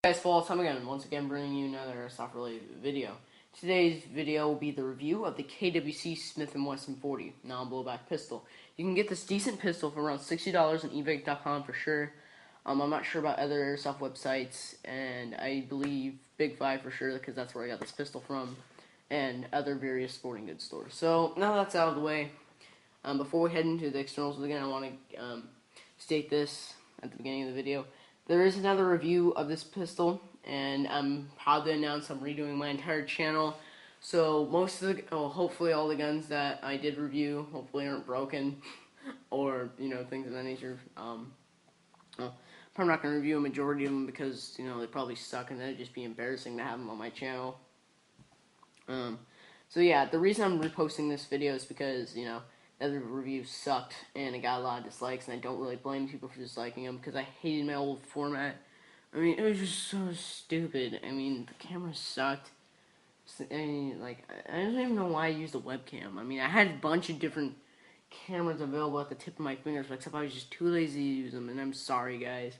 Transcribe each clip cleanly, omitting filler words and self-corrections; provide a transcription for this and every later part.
Guys, time again. Once again, bringing you another airsoft-related video. Today's video will be the review of the KWC Smith and Wesson 40 non-blowback pistol. You can get this decent pistol for around $60 on eBay.com for sure. I'm not sure about other airsoft websites, and I believe Big 5 for sure because that's where I got this pistol from, and other various sporting goods stores. So now that's out of the way, before we head into the externals again, I want to state this at the beginning of the video. There is another review of this pistol, and I'm proud to announce I'm redoing my entire channel. So most of the, hopefully all the guns that I did review, hopefully aren't broken, or things of that nature. I'm not going to review a majority of them because they probably suck, and it'd just be embarrassing to have them on my channel. So yeah, the reason I'm reposting this video is because the other reviews sucked, and it got a lot of dislikes, and I don't really blame people for disliking them, because I hated my old format. I mean, it was just so stupid. I mean, the camera sucked. I mean, I don't even know why I used a webcam. I mean, I had a bunch of different cameras available at the tip of my fingers, but except I was just too lazy to use them, and I'm sorry, guys.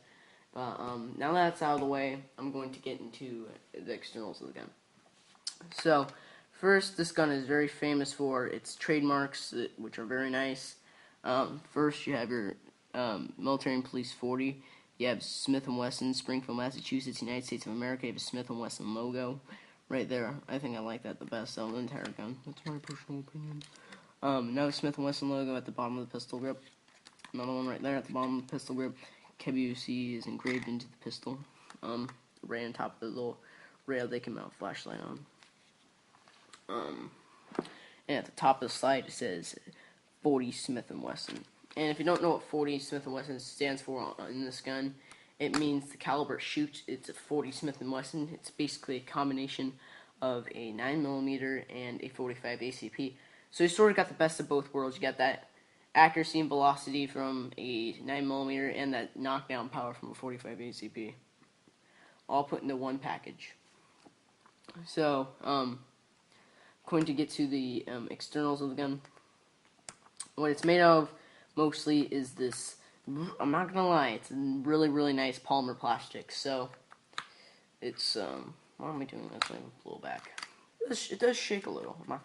But, now that that's out of the way, I'm going to get into the externals of the gun. So, first, this gun is very famous for its trademarks, which are very nice. First, you have your Military and Police 40. You have Smith and Wesson, Springfield, Massachusetts, United States of America. You have a Smith and Wesson logo right there. I think I like that the best out of the entire gun. That's my personal opinion. Now the Smith and Wesson logo at the bottom of the pistol grip. Another one right there at the bottom of the pistol grip. KWC is engraved into the pistol. Right on top of the little rail they can mount a flashlight on. And at the top of the slide it says 40 Smith and Wesson. And if you don't know what 40 Smith and Wesson stands for in this gun, it means the caliber it shoots. It's a 40 Smith and Wesson. It's basically a combination of a 9mm and a 45 ACP. So you sort of got the best of both worlds. You got that accuracy and velocity from a 9mm and that knockdown power from a 45 ACP, all put into one package. So, going to get to the externals of the gun. What it's made of mostly is this, I'm not gonna lie, it's really, really nice polymer plastic. So it's why am I doing this? Let me pull back. It does shake a little. I'm not,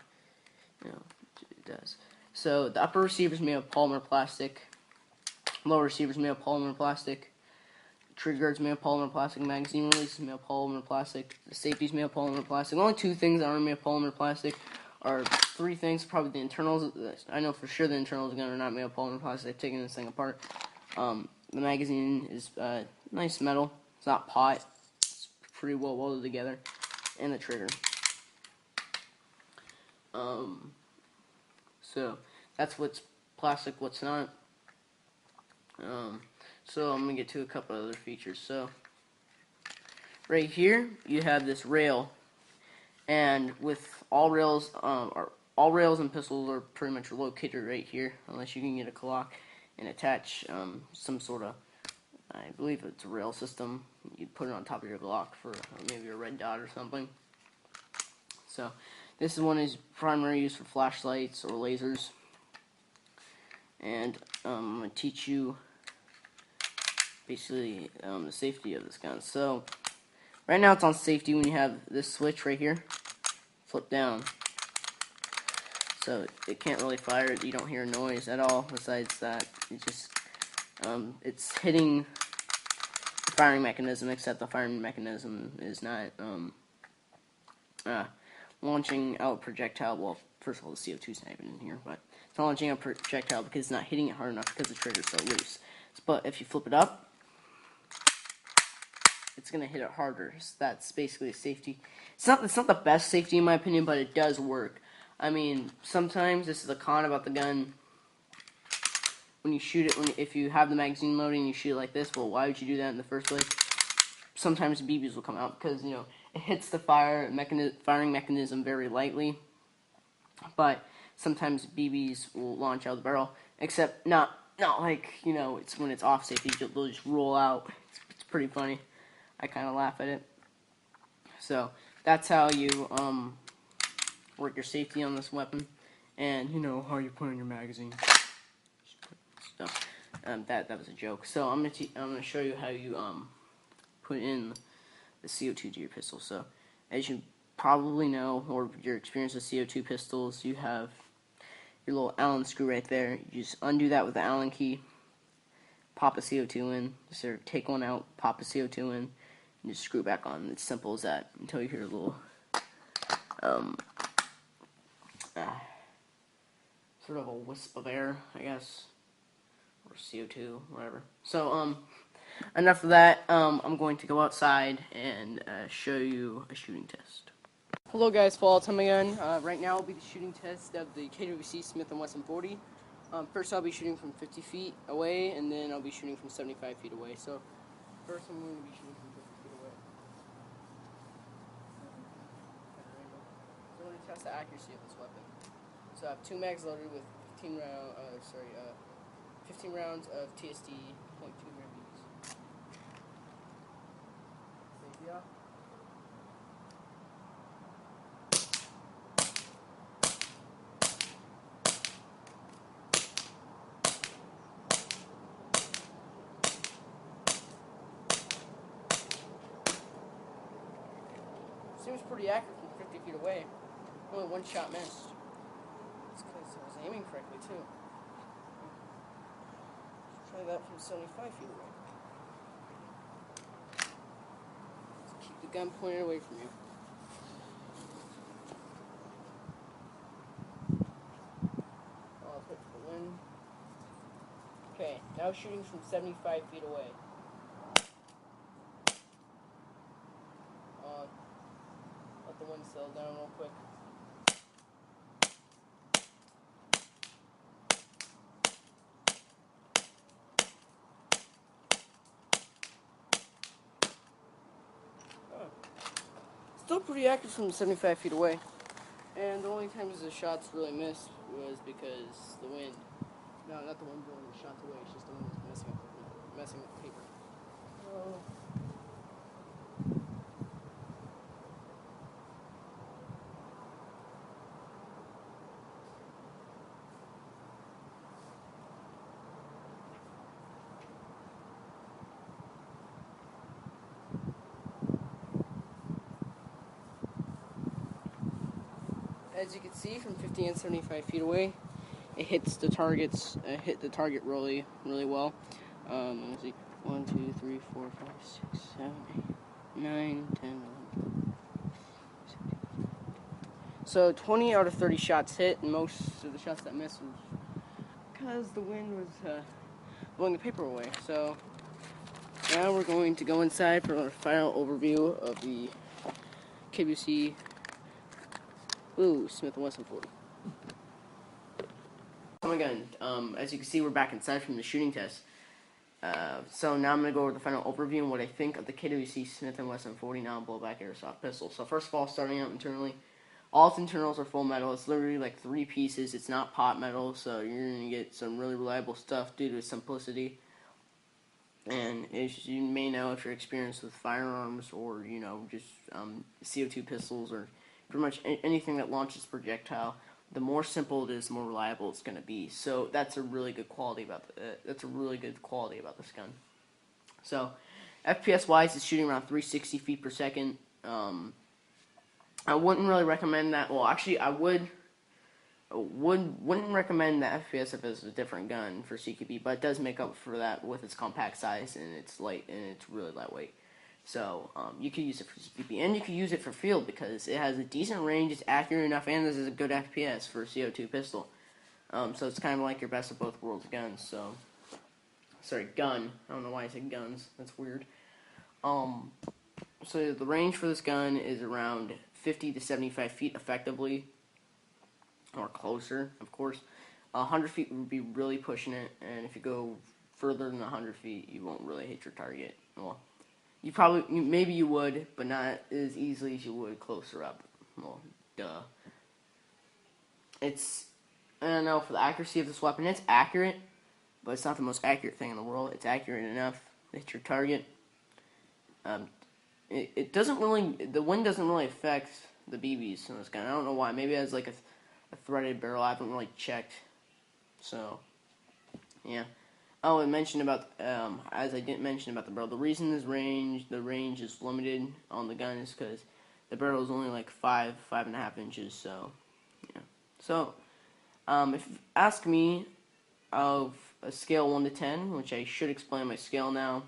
it does. So the upper receiver is made of polymer plastic. Lower receiver is made of polymer plastic. Trigger guard's made of polymer plastic. Magazine release is made of polymer plastic. The safety's made of polymer plastic. The only two things that aren't made of polymer plastic are three things. Probably the internals. I know for sure the internals are not made of polymer plastic. I've taken this thing apart. The magazine is nice metal. It's not pot. It's pretty well welded together. And the trigger. So that's what's plastic, what's not. So I'm going to get to a couple other features. So right here you have this rail, and with all rails and pistols are pretty much located right here, unless you can get a Glock and attach some sort of, I believe it's a rail system. You put it on top of your Glock for maybe a red dot or something. So this one is primary use for flashlights or lasers, and I'm going to teach you basically the safety of this gun. So right now it's on safety when you have this switch right here flip down, so it can't really fire. You don't hear noise at all. Besides that, it just it's hitting the firing mechanism, except the firing mechanism is not launching out a projectile. Well, first of all, the CO2 is not even in here, but it's not launching out a projectile because it's not hitting it hard enough because the trigger's so loose. But if you flip it up, it's gonna hit it harder. So that's basically safety. It's not the best safety in my opinion, but it does work. I mean, sometimes this is a con about the gun. When you shoot it, if you have the magazine loading and you shoot it like this, well, why would you do that in the first place? Sometimes BBs will come out because it hits the firing mechanism very lightly. But sometimes BBs will launch out of the barrel, except not like it's when it's off safety. They'll just roll out. It's pretty funny. I kind of laugh at it. So that's how you work your safety on this weapon, and how you put in your magazine. So that was a joke. So I'm gonna show you how you put in the CO2 to your pistol. So, as you probably know, or your experience with CO2 pistols, you have your little Allen screw right there. You just undo that with the Allen key, pop a CO2 in, so take one out, pop a CO2 in, and just screw back on. It's simple as that until you hear a little sort of a wisp of air, I guess, or CO2, whatever. So, enough of that. I'm going to go outside and show you a shooting test. Hello guys, fall time again. Right now will be the shooting test of the KWC Smith and Wesson 40. First I'll be shooting from 50 feet away, and then I'll be shooting from 75 feet away. So, first I'm going to be shooting from 50 feet away. So I'm going to test the accuracy of this weapon. So I have 2 mags loaded with 15 rounds of TSD .2 BBs. Safety off. Seems pretty accurate from 50 feet away. Only 1 shot missed. It's because I was aiming correctly too. Let's try that from 75 feet away. Let's keep the gun pointed away from you. I'll put for the wind. Okay, now shooting from 75 feet away. Let the wind settle down real quick. Still pretty accurate from 75 feet away. And the only times the shots really missed was because the wind. No, not the wind blowing the shots away. It's just the wind was messing with the paper. As you can see, from 50 and 75 feet away, it hits the targets. Hit the target really well. Let's see, 1, 2, 3, 4, 5, 6, 7, 8, 9, 10, 11. So 20 out of 30 shots hit, and most of the shots that missed was because the wind was blowing the paper away. So now we're going to go inside for our final overview of the KWC Smith and Wesson 40. Oh my god, as you can see, we're back inside from the shooting test. So now I'm going to go over the final overview and what I think of the KWC Smith and Wesson 40 non-blowback airsoft pistol. So first of all, starting out internally, all its internals are full metal. It's literally like 3 pieces. It's not pot metal, so you're going to get some really reliable stuff due to its simplicity. And as you may know, if you're experienced with firearms or, you know, just CO2 pistols or pretty much anything that launches projectile, the more simple it is, the more reliable it's going to be. So that's a really good quality about this gun. So FPS wise, it's shooting around 360 feet per second. I wouldn't really recommend that. Well, actually, I wouldn't recommend the FPS if it's a different gun for CQB, but it does make up for that with its compact size and it's light and it's really lightweight. So you could use it for CQB and you could use it for field because it has a decent range, it's accurate enough, and this is a good FPS for a CO2 pistol. So it's kind of like your best of both worlds guns. So sorry, gun. I don't know why I said guns. That's weird. So the range for this gun is around 50 to 75 feet effectively, or closer, of course. 100 feet would be really pushing it, and if you go further than 100 feet, you won't really hit your target. Well, maybe you would, but not as easily as you would closer up. Well, duh. I don't know, for the accuracy of this weapon, it's accurate, but it's not the most accurate thing in the world. It's accurate enough to hit your target. It doesn't really, the wind doesn't really affect the BBs in this gun. I don't know why. Maybe it has like a threaded barrel. I haven't really checked. So, yeah. Oh, I mentioned about as I didn't mention about the barrel. The reason the range is limited on the gun is because the barrel is only like 5.5 inches. So yeah. So if you ask me of a scale 1 to 10, which I should explain my scale now,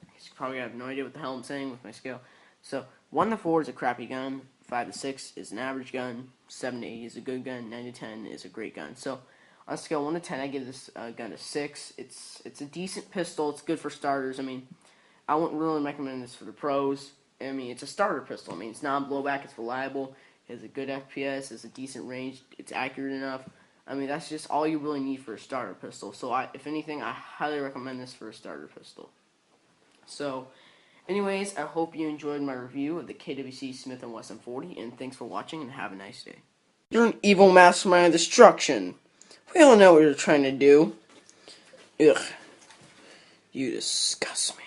because you probably have no idea what the hell I'm saying with my scale. So 1 to 4 is a crappy gun. 5 to 6 is an average gun. 7 to 8 is a good gun. 9 to 10 is a great gun. So on a scale 1 to 10, I give this gun a 6. It's a decent pistol. It's good for starters. I mean, I wouldn't really recommend this for the pros. I mean, it's a starter pistol. I mean, it's non-blowback. It's reliable. It has a good FPS. It's a decent range. It's accurate enough. I mean, that's just all you really need for a starter pistol. So, if anything, I highly recommend this for a starter pistol. So, anyways, I hope you enjoyed my review of the KWC Smith and Wesson 40, and thanks for watching, and have a nice day. You're an evil mastermind of destruction. We all know what you're trying to do. Ugh. You disgust me.